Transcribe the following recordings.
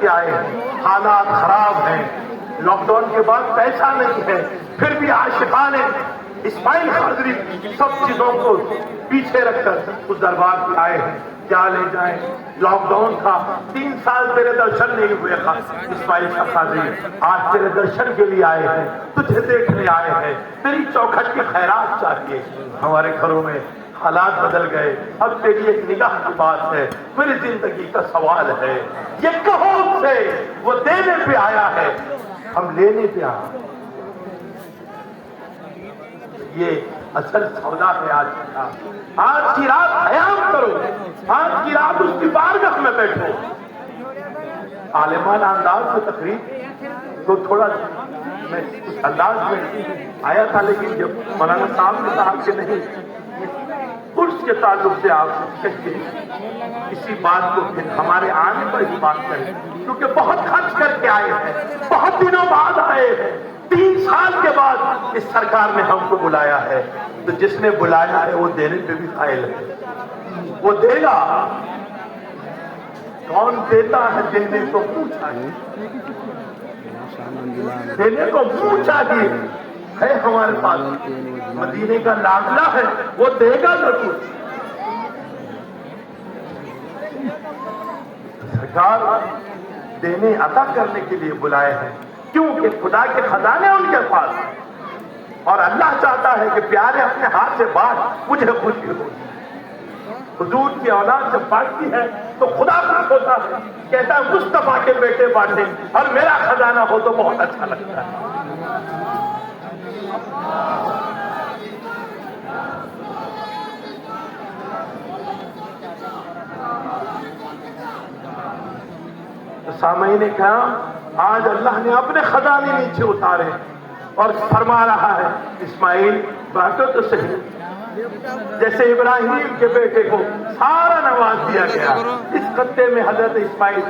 کے آئے ہیں، حالات خراب ہیں، لاک ڈاؤن کے بعد پیسہ نہیں ہے، پھر بھی عاشقان اسماعیل قادری سب چیزوں کو پیچھے رکھ کر اس دربار پہ آئے ہیں. کیا لے جائیں؟ لاک ڈاؤن تھا، 3 سال تیرے درشن نہیں ہوئے اسماعیل قادری، آج تیرے درشن کے لیے آئے ہیں، تجھے دیکھنے آئے ہیں، تیری چوکھٹ کی خیرات چاہیے. ہمارے گھروں میں حالات بدل گئے، اب تیری ایک نگاہ کی بات ہے، میری زندگی کا سوال ہے. یہ کہو سے وہ دینے پہ آیا ہے، ہم لینے پہ آئے. یہ اصل سودا ہے آج کا. آج کی رات قیام کرو، آج کی رات اس کی بارگاہ میں بیٹھو. عالمانہ انداز میں تقریر تو تھوڑا میں اس انداز میں آیا تھا، لیکن جب مولانا صاحب نے کہا کہ نہیں کورس کے تعلق سے آپ کہتے ہیں کسی بات کو پھر ہمارے آنے پر ہی بات کریں، کیونکہ بہت خرچ کر کے آئے ہیں، بہت دنوں بعد آئے ہیں، 3 سال کے بعد اس سرکار نے ہم کو بلایا ہے. تو جس نے بلایا ہے وہ دینے پہ بھی قائل ہے، وہ دے گا. کون دیتا ہے؟ دینے کو منہ چاہیے، دینے کو منہ چاہیے ہے. ہمارے پاس مدینے کا لاڈلا ہے، وہ دے گا ضرور. سرکار دینے عطا کرنے کے لیے بلائے ہیں، کیونکہ خدا کے خزانے ان کے پاس، اور اللہ چاہتا ہے کہ پیارے اپنے ہاتھ سے بانٹ، مجھے خوشی ہوگی. حضور کی اولاد جب بانٹتی ہے تو خدا خوش ہوتا ہے، کہتا ہے مصطفیٰ کے بیٹے بانٹیں اور میرا خزانہ ہو تو بہت اچھا لگتا ہے. سامعین کرام، آج اللہ نے اپنے خزانے نیچے اتارے اور فرما رہا ہے اسماعیل بانٹو تو صحیح. جیسے ابراہیم کے بیٹے کو سارا نواز دیا گیا، اس خطے میں حضرت اسماعیل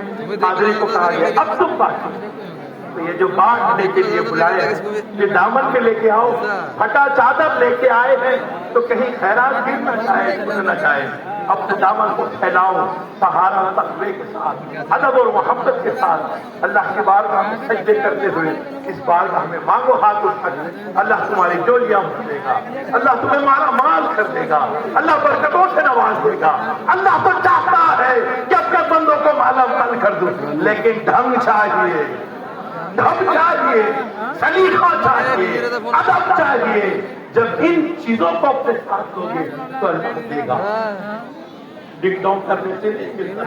قادری کو کہا گیا اب تم بانٹو. تو یہ جو بانٹنے کے لیے بلائے ہیں، یہ دامن میں لے کے آؤ، پھٹا چادر لے کے آئے ہیں تو کہیں خیرات گر نہ جائے، گر نہ جائے. اب تو دامن کو پھیلاؤ طہارت تقوی کے ساتھ، ادب اور محبت کے ساتھ، اللہ کی بارگاہ میں سجدے کرتے ہوئے اس بارگاہ میں مانگو ہاتھ اٹھا کر. اللہ تمہاری جولیاں بھر دے گا، اللہ تمہیں مالا مال کر دے گا، اللہ برکتوں سے نواز دے گا. اللہ تو چاہتا ہے کہ اپنے بندوں کو مالا مال کر دوں، لیکن ڈھنگ چاہیے، ڈھنگ چاہیے، سلیقہ چاہیے، ادب چاہیے. جب ان چیزوں کو اپنے ساتھ دو گے تو اللہ دے گا. ڈک ڈاؤن کرنے سے نہیں ملتا.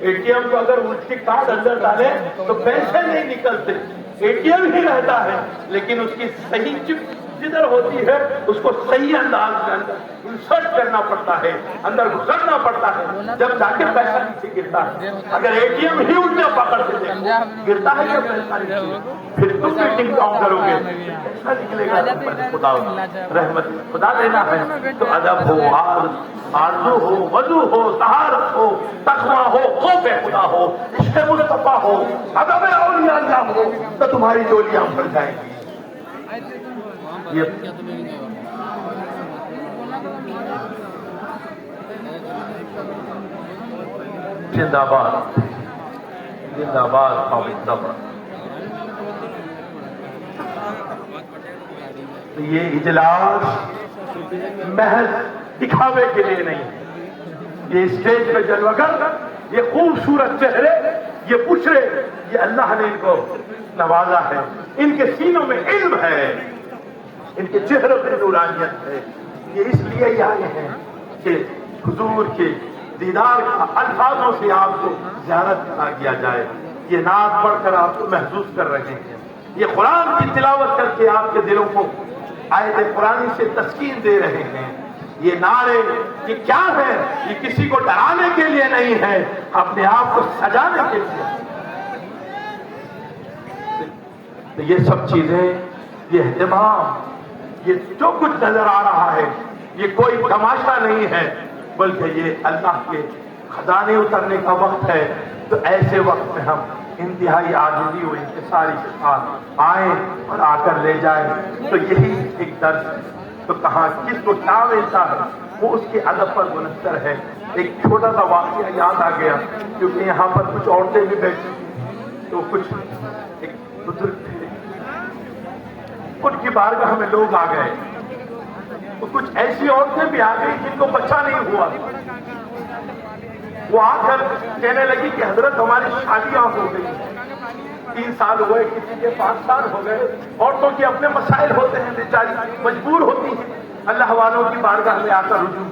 اے ٹی ایم کو اگر اس کی کارڈ اندر ڈالے تو پیسے نہیں نکلتے. اے ٹی ایم ہی رہتا ہے، لیکن اس کی صحیح چپ جدھر ہوتی ہے اس کو صحیح انداز میں اندر انسرٹ کرنا پڑتا ہے، اندر گزرنا پڑتا ہے، جب جا کے پیسہ نیچے گرتا ہے. اگر اے ٹی ایم ہی الٹا پکڑ کے دیکھو گرتا ہے جب پیسہ نیچے، پھر تم بھی ٹک ڈاؤن کرو گے پیسہ نکلے گا. خدا رحمت خدا دینا ہے تو ادب ہو، آرزو ہو، وضو ہو، طہارت ہو، تقویٰ ہو، خوف خدا ہو، عشق مصطفیٰ ہو، ادب اولیاء اللہ ہو تو تمہاری جولیاں بھر جائیں گی. زندہ باد، زندہ باد قومی زبر. یہ اجلاس محض دکھاوے کے لیے نہیں، یہ اسٹیج پہ جلوگر، یہ خوبصورت چہرے، یہ بشرے، یہ اللہ نے ان کو نوازا ہے. ان کے سینوں میں علم ہے، ان کے چہروں پہ نورانیت ہے. یہ اس لیے ہی آئے ہیں کہ حضور کے دیدار کا الفاظوں سے آپ کو زیارت کرا دیا جائے. یہ نعت پڑھ کر آپ کو محسوس کر رہے ہیں، یہ قرآن کی تلاوت کر کے آپ کے دلوں کو آیت قرآنی سے تسکین دے رہے ہیں. یہ نعرے یہ کیا ہے؟ یہ کسی کو ڈرانے کے لیے نہیں ہے، اپنے آپ کو سجانے کے لیے. تو یہ سب چیزیں، یہ اہتمام، یہ جو کچھ نظر آ رہا ہے یہ کوئی تماشا نہیں ہے، بلکہ یہ اللہ کے خزانے اترنے کا وقت ہے. تو ایسے وقت میں ہم انتہائی عاجزی و انکساری کے ساتھ آئیں اور آ کر لے جائیں. تو یہی ایک درس ہے. تو کہاں کس کو کیا ملتا ہے وہ اس کے ادب پر منحصر ہے. ایک چھوٹا سا واقعہ یاد آ گیا، کیونکہ یہاں پر کچھ عورتیں بھی بیٹھی تو کچھ ایک بزرگ تھے، ان کی بارگاہ میں لوگ آ گئے، تو کچھ ایسی عورتیں بھی آ گئی جن کو بچہ نہیں ہوا، وہ آ کر کہنے لگی کہ حضرت ہماری شادیاں ہو گئی، 3 سال ہوئے، کسی کے 5 سال ہو گئے، عورتوں کے اپنے مسائل ہوتے ہیں، بیچاری مجبور ہوتی ہیں، اللہ والوں کی بارگاہ میں آ کر رجوع،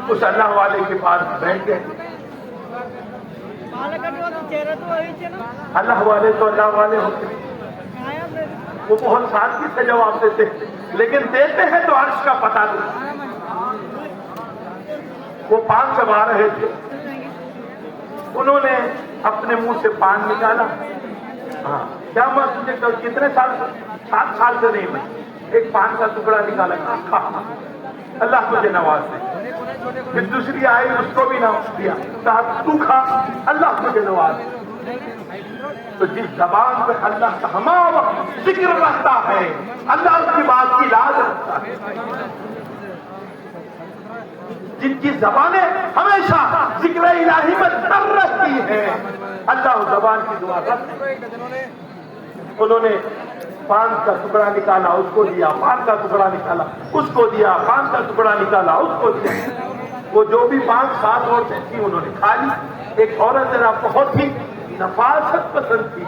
اس اللہ والے کے پاس بیٹھ گئے۔ اللہ والے تو اللہ والے ہوتے ہیں، وہ بہت سادگی سے جواب دیتے ہیں، لیکن دیتے ہیں تو عرش کا پتہ دیتے۔ وہ پان چبا رہے تھے، انہوں نے اپنے منہ سے پان نکالا، ہاں کیا مجھے کتنے سال سے 7 سال سے نہیں، میں ایک پان کا ٹکڑا نکالا، کھا اللہ تجھے نواز دے، پھر دوسری آئی اس کو بھی نواز دیا، کہا تو کھا اللہ تجھے نواز دے۔ تو جس زبان پہ اللہ کا ہما وقت ذکر رہتا ہے، اللہ اس کی بات کی لاج رکھتا ہے۔ جن کی زبانیں ہمیشہ ذکر الہی میں تر رہتی ہیں، اللہ اس زبان کی دعا رکھتا ہے۔ انہوں نے پان کا ٹکڑا نکالا، اس کو دیا، پان کا ٹکڑا نکالا، اس کو دیا، پان کا ٹکڑا نکالا، اس کو دیا۔ وہ جو بھی 5-7 عورتیں تھیں انہوں نے کھا لی۔ ایک عورت ذرا بہت ہی نفاست پسند تھی،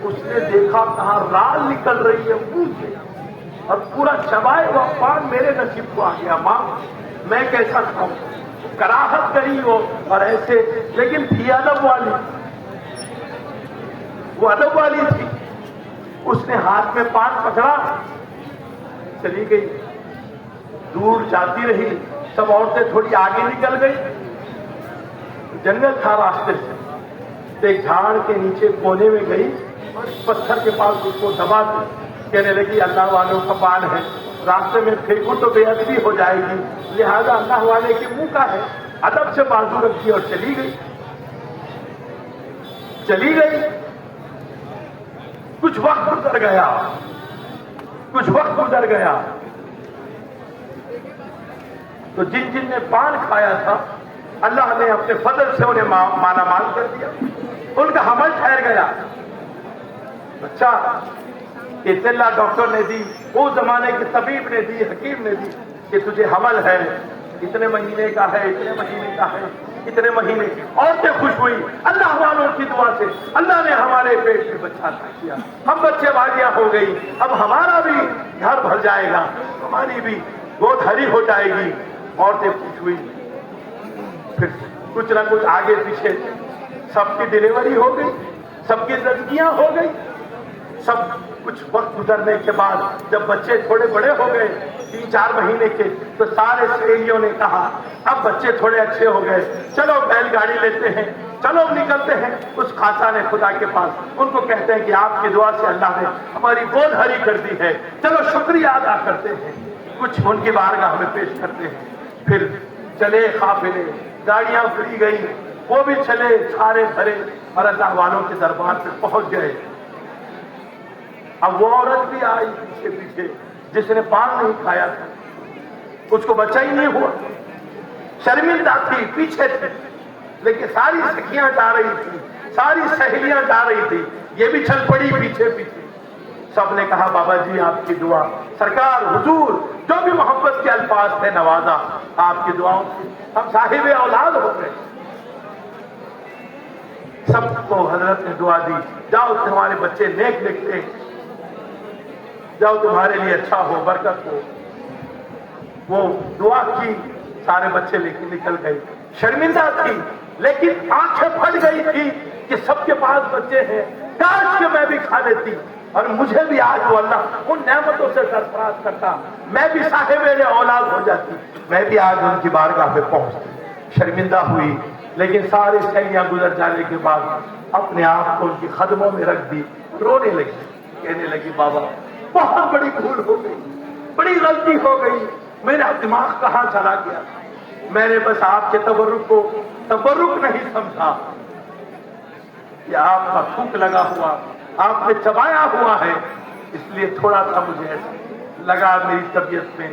اس نے دیکھا کہاں رال نکل رہی ہے منہ سے، اور پورا چبائے ہوا پان میرے نصیب کو آ گیا، ماں میں کیسا کھاؤں؟ کراہت کری وہ، اور ایسے، لیکن تھی ادب والی، وہ ادب والی تھی، اس نے ہاتھ میں پان پکڑا، چلی گئی، دور جاتی رہی، سب عورتیں تھوڑی آگے نکل گئی، جنگل تھا راستے سے، تو ایک جھاڑ کے نیچے کونے میں گئی اور پتھر کے پاس اس کو دبا دی، کہنے لگی اللہ والوں کا پان ہے، راستے میں پھینکوں تو بے ادبی ہو جائے گی، لہذا اللہ والے کے منہ کا ہے، ادب سے بازو رکھی اور چلی گئی۔ چلی گئی، کچھ وقت گزر گیا، کچھ وقت گزر گیا، تو جن جن نے پان کھایا تھا اللہ نے اپنے فضل سے انہیں مالا مال کر دیا، ان کا حمل ٹھہر گیا۔ اچھا، اطلاع ڈاکٹر نے دی، اس زمانے کے طبیب نے دی، حکیم نے دی کہ تجھے حمل ہے، اتنے مہینے کا ہے، اتنے مہینے کا ہے، اتنے مہینے کی۔ عورتیں خوش ہوئی، اللہ والوں کی دعا سے اللہ نے ہمارے پیٹ میں بچہ عطا کیا، ہم بچے والیاں ہو گئی، اب ہمارا بھی گھر بھر جائے گا، ہماری بھی گود ہری ہو جائے گی۔ عورتیں خوش ہوئی، پھر کچھ نہ کچھ آگے پیچھے سب کی ڈلیوری ہو گئی، سب کی زندگیاں ہو گئی۔ سب کچھ وقت گزرنے کے بعد جب بچے تھوڑے بڑے ہو گئے، 3-4 مہینے کے، تو سارے سہیلیوں نے کہا اب بچے تھوڑے اچھے ہو گئے، چلو بیل گاڑی لیتے ہیں، چلو نکلتے ہیں۔ اس خاصا نے خدا کے پاس ان کو کہتے ہیں کہ آپ کی دعا سے اللہ نے ہماری گود ہری کر دی ہے، چلو شکریہ ادا کرتے ہیں، کچھ ان کی بارگاہ میں پیش کرتے ہیں۔ پھر چلے قافلے، گاڑیاں کھڑی گئی، وہ بھی چلے سارے بھرے، اور اللہ والوں کے دربار پہ پہنچ گئے۔ اب وہ عورت بھی آئی پیچھے پیچھے جس نے پان نہیں کھایا تھا، اس کو بچہ ہی نہیں ہوا، شرمندہ تھی، پیچھے تھے، لیکن ساری سکھیاں جا رہی تھی، ساری سہیلیاں جا رہی تھی، یہ بھی چل پڑی پیچھے پیچھے۔ سب نے کہا بابا جی آپ کی دعا، سرکار حضور جو بھی محبت کے الفاظ تھے نوازا، آپ کی دعاؤں سے ہم صاحب اولاد ہو گئے۔ سب کو حضرت نے دعا دی، جاؤ تمہارے بچے نیک نکلے، جاؤ تمہارے لیے اچھا ہو، برکت ہو۔ وہ دعا کی، سارے بچے لے کے نکل گئے۔ شرمندہ تھی لیکن آنکھیں پھٹ گئی تھی کہ سب کے پاس بچے ہیں، کاش کہ میں بھی کھا لیتی اور مجھے بھی آج وہ اللہ ان نعمتوں سے سرفراز کرتا، میں بھی صاحب اولاد ہو جاتی، میں بھی آج ان کی بارگاہ پہ پہنچتی۔ شرمندہ ہوئی، لیکن سارے سہیلیاں گزر جانے کے بعد اپنے آپ کو ان کی قدموں میں رکھ دی، رونے لگی، کہنے لگی بابا بہت بڑی بھول ہو گئی، بڑی غلطی ہو گئی، میرا دماغ کہاں چلا گیا، میں نے بس آپ کے تبرک کو تبرک نہیں سمجھا، کہ آپ کا تھوک لگا ہوا، آپ نے چبایا ہوا ہے، اس لیے تھوڑا سا مجھے ایسا لگا میری طبیعت میں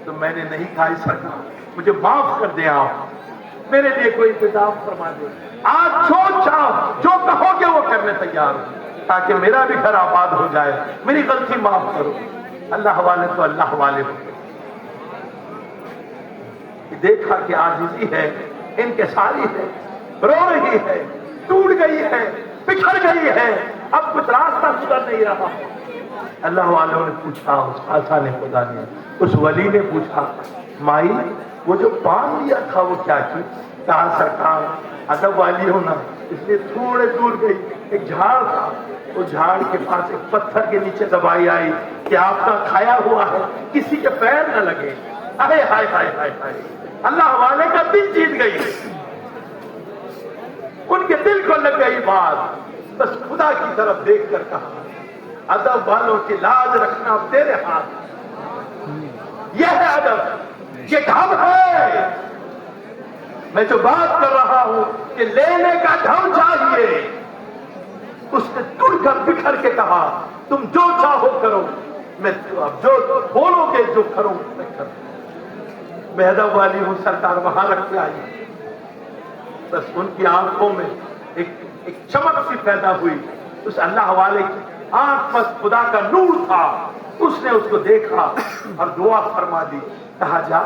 تو میں نے نہیں کہا سرکار مجھے معاف کر دیں، آپ میرے لیے کوئی انتظام فرما دیں، آج جو چاہو جو کہو گے وہ کرنے تیار ہوں، تاکہ میرا بھی گھر آباد ہو جائے، میری غلطی معاف کرو۔ اللہ والے تو اللہ والے ہوتے، دیکھا کہ عاجزی ہے، انکساری ہے، رو رہی ہے، ٹوٹ گئی ہے، بکھر گئی ہے، اب کچھ راستہ گزر نہیں رہا۔ اللہ والوں نے پوچھا، اس خاصا نے، خدا نے، اس ولی نے پوچھا، مائی وہ جو پان لیا تھا وہ کیا کی؟ کہا سرکار ادب والی ہونا، اس لیے تھوڑے دور گئی، ایک جھاڑ تھا، اس جھاڑ کے پاس ایک پتھر کے نیچے دبائی آئی کہ آپ کا کھایا ہوا ہے کسی کے پیر نہ لگے۔ ہائے ہائے ہائے ہائے ہائے، اللہ والے کا دل جیت گئی، ان کے دل کو لگ گئی بات، بس خدا کی طرف دیکھ کر کہا ادب والوں کی لاج رکھنا اب تیرے ہاتھ، یہ ہے ادب، یہ ڈھب ہے۔ میں جو بات کر رہا ہوں کہ لینے کا ڈھب چاہیے، اس نے ٹوٹ کر بکھر کے کہا تم جو چاہو کرو، میں اب جو بولو گے جو کرو میں کروں۔ میں ادب والی ہوں سرکار وہاں رکھ کے آئی، بس ان کی آنکھوں میں ایک چمک سی پیدا ہوئی، اس اللہ والے کی آنکھ پر خدا کا نور تھا، اس نے اس کو دیکھا اور دعا فرما دی، کہا جا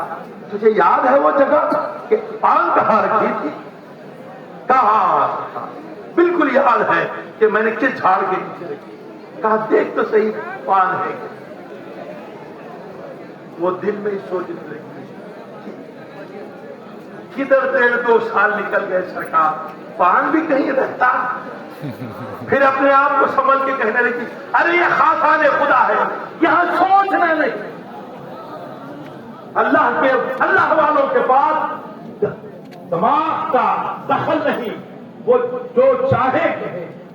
تجھے یاد ہے وہ جگہ کہ پان کہاں رکھی تھی؟ کہا بالکل یاد ہے کہ میں نے کس جھاڑ کے نیچے رکھی۔ کہا دیکھ تو صحیح پان ہے۔ وہ دل میں ہی سوچنے لگی کدھر 1.5-2 سال نکل گئے سرکار، پان بھی کہیں رہتا؟ پھر اپنے آپ کو سنبھل کے کہنے لگی ارے یہ خاصان خدا ہے، یہاں سوچنا نہیں، اللہ والوں کے پاس دماغ کا دخل نہیں، وہ جو چاہے